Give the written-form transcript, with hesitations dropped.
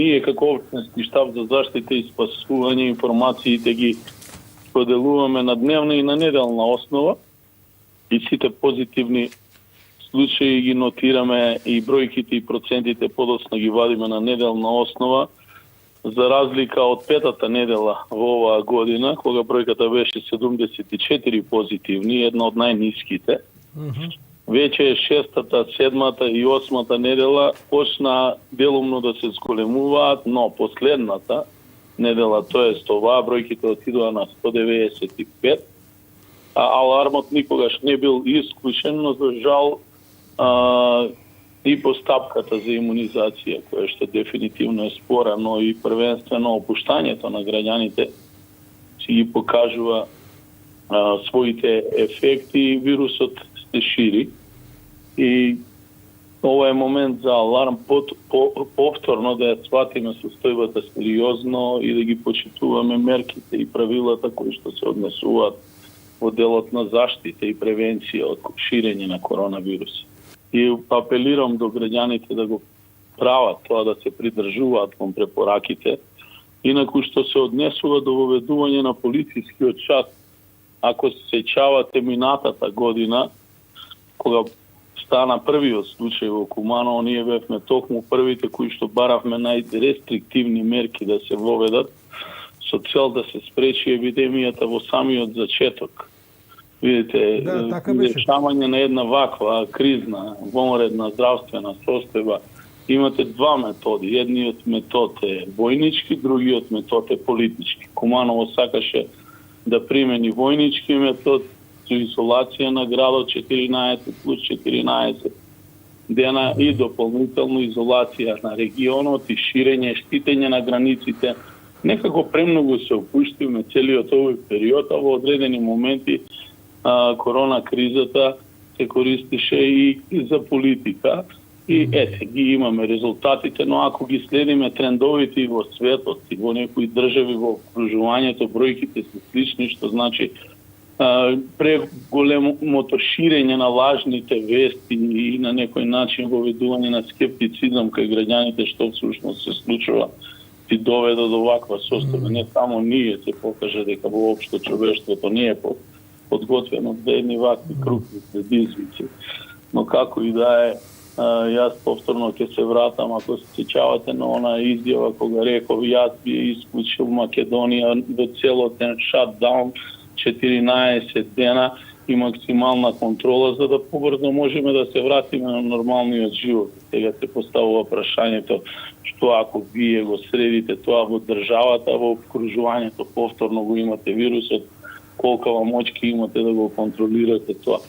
ние како општински штаб за заштита и спасување информациите ги поделуваме на дневна и на неделна основа и сите позитивни случаи ги нотираме и бројките и процентите подоцна ги вадиме на неделна основа, за разлика од петата недела во оваа година, кога бројката беше 74 позитивни, една од најниските. Веќе шестата, седмата и осмата недела почна делумно да се зголемуваат, но последната недела, тоест оваа бројките отидоа на 195, а алармот никогаш не бил исклучен, но за жал и постапката за имунизација, која што дефинитивно е спора, но и првенствено опуштањето на граѓаните си ги покажува своите ефекти, вирусот се шири и ова е момент за аларм повторно да ја сватиме состојбата сериозно и да ги почитуваме мерките и правилата кои што се однесуваат во делот на заштита и превенција од ширење на коронавируси. И апелирам до граѓаните да го прават тоа, да се придржуваат кон препораките. Инаку што се однесува до воведување на полицискиот час, ако се сеќавате минатата година, кога стана првиот случај во Куманово, ние бевме токму првите кои што баравме најрестриктивни мерки да се воведат со цел да се спречи епидемијата во самиот зачеток. Видите, решавање на една ваква кризна, вонредна здравствена состојба, имате два методи. Едниот метод е војнички, другиот метод е политички. Куманово сакаше да примени војнички метод со изолација на градот 14 плюс 14 дена и дополнително изолација на регионот и ширење, штитење на границите. Некако премногу се опуштивме целиот овој период, а во одредени моменти корона кризата се користише и за политика и ете, ги имаме резултатите, но ако ги следиме трендовите и во светот и во некои држави во окружувањето, бројките се слични, што значи преголемото ширење на лажните вести и на некој начин воведување на скептицизам кај граѓаните, што всушност се случува и доведе до ваква состојба. Не само ние се покажа дека воопшто човештвото не е подготвено за едни вакви крупни предизвици. Но како и да е, јас повторно ќе се вратам, ако се сеќавате на она изјава кога реков јас би исклучил Македонија до целотен шатдаун 14 дена и максимална контрола, за да побрзо можеме да се вратиме на нормалниот живот. Сега се поставува прашањето што ако вие го средите тоа во државата, во окружувањето, повторно го имате вирусот, колкава моќки имате да го контролирате тоа.